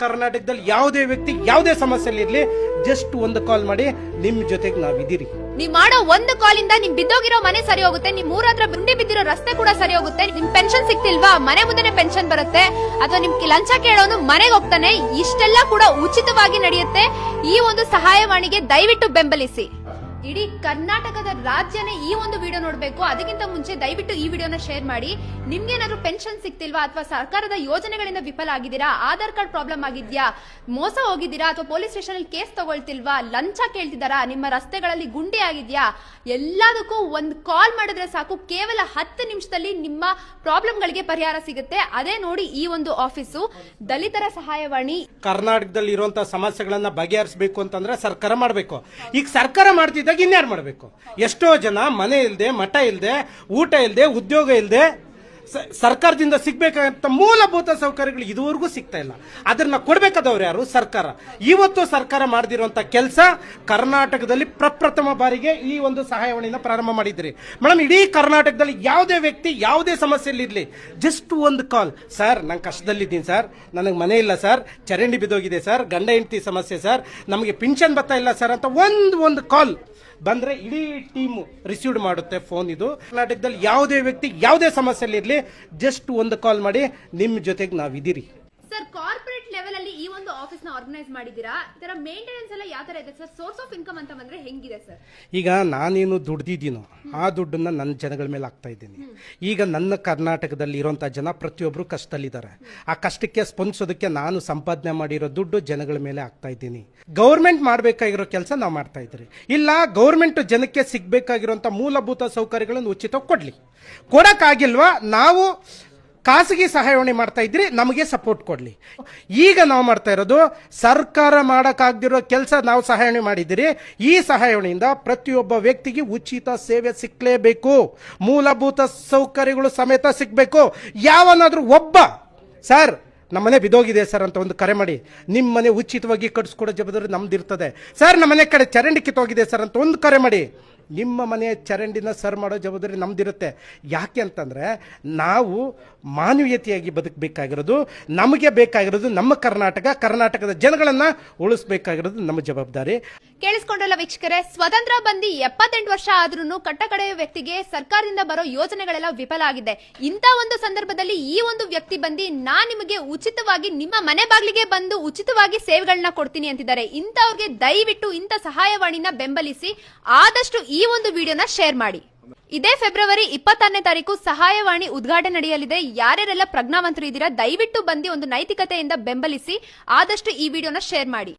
ಕರ್ನಾಟಕದಲ್ಲಿ ಯಾವುದೇ ವ್ಯಕ್ತಿ ಯಾವುದೇ ಸಮಸ್ಯೆಯಲ್ಲಿ ಇರ್ಲಿ ಜಸ್ಟ್ ಒಂದು ಕಾಲ್ ಮಾಡಿ ನಿಮ್ ಜೊತೆಗೆ ನಾವಿದ್ದೀರಿ. ನೀವ್ ಮಾಡೋ ಒಂದು ಕಾಲ್ ಇಂದ ನಿಮ್ ಬಿದ್ದೋಗಿರೋ ಮನೆ ಸರಿ ಹೋಗುತ್ತೆ, ನಿಮ್ ಊರ ಹತ್ರ ಗುಂಡಿ ಬಿದ್ದಿರೋ ರಸ್ತೆ ಕೂಡ ಸರಿ ಹೋಗುತ್ತೆ. ನಿಮ್ ಪೆನ್ಷನ್ ಸಿಗ್ತಿಲ್ವಾ, ಮನೆ ಮುಂದೆನೆ ಪೆನ್ಷನ್ ಬರುತ್ತೆ, ಅಥವಾ ನಿಮ್ ಲಂಚ ಕೇಳೋನು ಮನೆಗೆ ಹೋಗ್ತಾನೆ. ಇಷ್ಟೆಲ್ಲ ಕೂಡ ಉಚಿತವಾಗಿ ನಡೆಯುತ್ತೆ. ಈ ಒಂದು ಸಹಾಯವಾಣಿಗೆ ದಯವಿಟ್ಟು ಬೆಂಬಲಿಸಿ. ಇಡೀ ಕರ್ನಾಟಕದ ರಾಜ್ಯನೇ ಈ ಒಂದು ವಿಡಿಯೋ ನೋಡ್ಬೇಕು. ಅದಕ್ಕಿಂತ ಮುಂಚೆ ದಯವಿಟ್ಟು ಈ ವಿಡಿಯೋನ ಶೇರ್ ಮಾಡಿ. ನಿಮ್ಗೇನಾದ್ರು ಪೆನ್ಷನ್ ಸಿಗ್ತಿಲ್ವಾ, ಅಥವಾ ಸರ್ಕಾರದ ಯೋಜನೆಗಳಿಂದ ವಿಫಲ ಆಗಿದ್ದೀರಾ, ಆಧಾರ್ ಕಾರ್ಡ್ ಪ್ರಾಬ್ಲಮ್ ಆಗಿದ್ಯಾ, ಮೋಸ ಹೋಗಿದ್ದೀರಾ, ಅಥವಾ ಪೊಲೀಸ್ ಸ್ಟೇಷನ್ ಅಲ್ಲಿ ಕೇಸ್ ತಗೊಳ್ತಿಲ್ವಾ, ಲಂಚ ಕೇಳ್ತಿದಾರಾ, ನಿಮ್ಮ ರಸ್ತೆಗಳಲ್ಲಿ ಗುಂಡಿ ಆಗಿದ್ಯಾ, ಎಲ್ಲದಕ್ಕೂ ಒಂದು ಕಾಲ್ ಮಾಡಿದ್ರೆ ಸಾಕು. ಕೇವಲ 10 ನಿಮಿಷದಲ್ಲಿ ನಿಮ್ಮ ಪ್ರಾಬ್ಲಮ್ ಗಳಿಗೆ ಪರಿಹಾರ ಸಿಗುತ್ತೆ. ಅದೇ ನೋಡಿ ಈ ಒಂದು ಆಫೀಸು, ದಲಿತರ ಸಹಾಯವಾಣಿ. ಕರ್ನಾಟಕದಲ್ಲಿ ಇರುವಂತಹ ಸಮಸ್ಯೆಗಳನ್ನ ಬಗೆಹರಿಸಬೇಕು ಅಂತಂದ್ರೆ ಸರ್ಕಾರ ಮಾಡಬೇಕು. ಈಗ ಸರ್ಕಾರ ಮಾಡ್ತಿದ್ದಾಗ ಇನ್ಯಾರು ಮಾಡಬೇಕು? ಎಷ್ಟೋ ಜನ ಮನೆ ಇಲ್ಲದೆ, ಮಠ ಇಲ್ಲದೆ, ಊಟ ಇಲ್ಲದೆ, ಉದ್ಯೋಗ ಇಲ್ಲದೆ, ಸರ್ಕಾರದಿಂದ ಸಿಗ್ಬೇಕಾದಂತ ಮೂಲಭೂತ ಸೌಕರ್ಯಗಳು ಇದುವರೆಗೂ ಸಿಗ್ತಾ ಇಲ್ಲ. ಅದನ್ನ ಕೊಡ್ಬೇಕಾದವ್ರು ಯಾರು? ಸರ್ಕಾರ. ಇವತ್ತು ಸರ್ಕಾರ ಮಾಡದಿರುವಂತ ಕೆಲಸ, ಕರ್ನಾಟಕದಲ್ಲಿ ಪ್ರಪ್ರಥಮ ಬಾರಿಗೆ ಈ ಒಂದು ಸಹಾಯವಾಣಿನ ಪ್ರಾರಂಭ ಮಾಡಿದ್ರಿ ಮೇಡಮ್. ಇಡೀ ಕರ್ನಾಟಕದಲ್ಲಿ ಯಾವುದೇ ವ್ಯಕ್ತಿ ಯಾವುದೇ ಸಮಸ್ಯೆಯಲ್ಲಿ ಇರ್ಲಿ ಜಸ್ಟ್ ಒಂದು ಕಾಲ್. ಸರ್ ನಾನು ಕಷ್ಟದಲ್ಲಿದ್ದೀನಿ ಸರ್, ನನಗೆ ಮನೆ ಇಲ್ಲ ಸರ್, ಚರಂಡಿ ಬಿದ್ದೋಗಿದೆ ಸರ್, ಗಂಡ ಹೆಂಡತಿ ಸಮಸ್ಯೆ ಸರ್, ನಮಗೆ ಪಿನ್ಷನ್ ಬರ್ತಾ ಇಲ್ಲ ಸರ್ ಅಂತ ಒಂದು ಕಾಲ್ ಬಂದ್ರೆ ಇಡೀ ಟೀಮ್ ರಿಸೀವ್ ಮಾಡುತ್ತೆ ಫೋನ್. ಇದು ಕರ್ನಾಟಕದಲ್ಲಿ ಯಾವುದೇ ವ್ಯಕ್ತಿ ಯಾವುದೇ ಸಮಸ್ಯೆಯಲ್ಲಿ ಇರ್ಲಿ ಜಸ್ಟ್ ಒಂದು ಕಾಲ್ ಮಾಡಿ ನಿಮ್ ಜೊತೆಗೆ ನಾವಿದ್ದೀರಿ. ಸರ್, ಕಾರ್ಪೊರೇಟ್ ಲೆವೆಲ್ ಅಲ್ಲಿ ಈ ಒಂದು ಆಫೀಸ್ ನ ಆರ್ಗನೈಸ್ ಮಾಡಿದೀರಾ. ಇದರ ಮೇಂಟೆನೆನ್ಸ್ ಎಲ್ಲ ಯಾವ ತರ ಇದೆ ಸರ್? ಸೋರ್ಸ್ ಆಫ್ ಇನ್ಕಮ್ ಅಂತ ಬಂದ್ರೆ ಹೆಂಗಿದೆ ಸರ್? ಈಗ ನಾನೇನು ದುಡ್ದಿದ್ದೀನೋ ಆ ದುಡ್ಡನ್ನ ನನ್ನ ಜನಗಳ ಮೇಲೆ ಹಾಕ್ತಾ ಇದ್ದೀನಿ. ಈಗ ನನ್ನ ಕರ್ನಾಟಕದಲ್ಲಿ ಇರುವಂತಹ ಜನ ಪ್ರತಿಯೊಬ್ರು ಕಷ್ಟದಲ್ಲಿದ್ದಾರೆ. ಆ ಕಷ್ಟಕ್ಕೆ ಸ್ಪಂದಿಸೋದಕ್ಕೆ ನಾನು ಸಂಪಾದನೆ ಮಾಡಿರೋ ದುಡ್ಡು ಜನಗಳ ಮೇಲೆ ಹಾಕ್ತಾ ಇದ್ದೀನಿ. ಗೌರ್ಮೆಂಟ್ ಮಾಡಬೇಕಾಗಿರೋ ಕೆಲಸ ನಾವು ಮಾಡ್ತಾ ಇದ್ದೀರಿ. ಇಲ್ಲ, ಗೌರ್ಮೆಂಟ್ ಜನಕ್ಕೆ ಸಿಗ್ಬೇಕಾಗಿರುವಂತ ಮೂಲಭೂತ ಸೌಕರ್ಯಗಳನ್ನು ಉಚಿತ ಕೊಡ್ಲಿ. ಕೊಡಕ್ಕಾಗಿಲ್ವಾ, ನಾವು ಖಾಸಗಿ ಸಹಾಯವಾಣಿ ಮಾಡ್ತಾ ಇದ್ರಿ, ನಮಗೆ ಸಪೋರ್ಟ್ ಕೊಡ್ಲಿ. ಈಗ ನಾವು ಮಾಡ್ತಾ ಇರೋದು ಸರ್ಕಾರ ಮಾಡಕ್ಕಾಗದಿರೋ ಕೆಲಸ ನಾವು ಸಹಾಯವಾಣಿ ಮಾಡಿದಿರಿ. ಈ ಸಹಾಯವಾಣಿಯಿಂದ ಪ್ರತಿಯೊಬ್ಬ ವ್ಯಕ್ತಿಗೆ ಉಚಿತ ಸೇವೆ ಸಿಕ್ಕಲೇಬೇಕು, ಮೂಲಭೂತ ಸೌಕರ್ಯಗಳು ಸಮೇತ ಸಿಗಬೇಕು. ಯಾವನಾದ್ರೂ ಒಬ್ಬ ಸರ್ ನಮ್ಮನೆ ಬಿದೋಗಿದೆ ಸರ್ ಅಂತ ಒಂದು ಕರೆ ಮಾಡಿ, ನಿಮ್ಮ ಮನೆ ಉಚಿತವಾಗಿ ಕಟ್ಸ್ಕೊಡೋ ಜವಾಬ್ದಾರಿ ನಮ್ದು ಇರ್ತದೆ. ಸರ್ ನಮ್ಮನೆ ಕಡೆ ಚರಂಡಿ ಕಿತ್ತೋಗಿದೆ ಸರ್ ಅಂತ ಒಂದು ಕರೆ ಮಾಡಿ, ನಿಮ್ಮ ಮನೆಯ ಚರಂಡಿನ ಸರ್ ಮಾಡೋ ಜವಾಬ್ದಾರಿ ನಮ್ದಿರುತ್ತೆ. ಯಾಕೆ ಅಂತಂದ್ರೆ ನಾವು ಮಾನವೀಯತೆಯಾಗಿ ಬದುಕಬೇಕಾಗಿರೋದು, ನಮಗೆ ಬೇಕಾಗಿರೋದು ನಮ್ಮ ಕರ್ನಾಟಕದ ಜನಗಳನ್ನ ಉಳಿಸಬೇಕಾಗಿರೋದು ನಮ್ಮ ಜವಾಬ್ದಾರಿ. ಕೇಳಿಸ್ಕೊಂಡ್ರಲ್ಲ ವೀಕ್ಷಕರೇ, ಸ್ವತಂತ್ರ ಬಂದಿ 78 ವರ್ಷ ಆದ್ರೂ ಕಟ್ಟಕಡೆಯ ವ್ಯಕ್ತಿಗೆ ಸರ್ಕಾರದಿಂದ ಬರೋ ಯೋಜನೆಗಳೆಲ್ಲ ವಿಫಲ ಆಗಿದೆ. ಇಂಥ ಒಂದು ಸಂದರ್ಭದಲ್ಲಿ ಈ ಒಂದು ವ್ಯಕ್ತಿ ಬಂದು ನಾನ್ ನಿಮಗೆ ಉಚಿತವಾಗಿ ನಿಮ್ಮ ಮನೆ ಬಾಗಿಲಿಗೆ ಬಂದು ಉಚಿತವಾಗಿ ಸೇವೆಗಳನ್ನ ಕೊಡ್ತೀನಿ ಅಂತಿದ್ದಾರೆ. ಇಂಥವ್ರಿಗೆ ದಯವಿಟ್ಟು ಇಂಥ ಸಹಾಯವಾಣಿನ ಬೆಂಬಲಿಸಿ. ಆದಷ್ಟು ಈ ಒಂದು ವಿಡಿಯೋನ ಶೇರ್ ಮಾಡಿ. ಇದೇ ಫೆಬ್ರವರಿ 26ನೇ ತಾರೀಕು ಸಹಾಯವಾಣಿ ಉದ್ಘಾಟನೆ ನಡೆಯಲಿದೆ. ಯಾರ್ಯಾರೆಲ್ಲ ಪ್ರಜ್ಞಾವಂತರು ಇದ್ದೀರಾ ದಯವಿಟ್ಟು ಬಂದು ಒಂದು ನೈತಿಕತೆಯಿಂದ ಬೆಂಬಲಿಸಿ. ಆದಷ್ಟು ಈ ವಿಡಿಯೋನ ಶೇರ್ ಮಾಡಿ.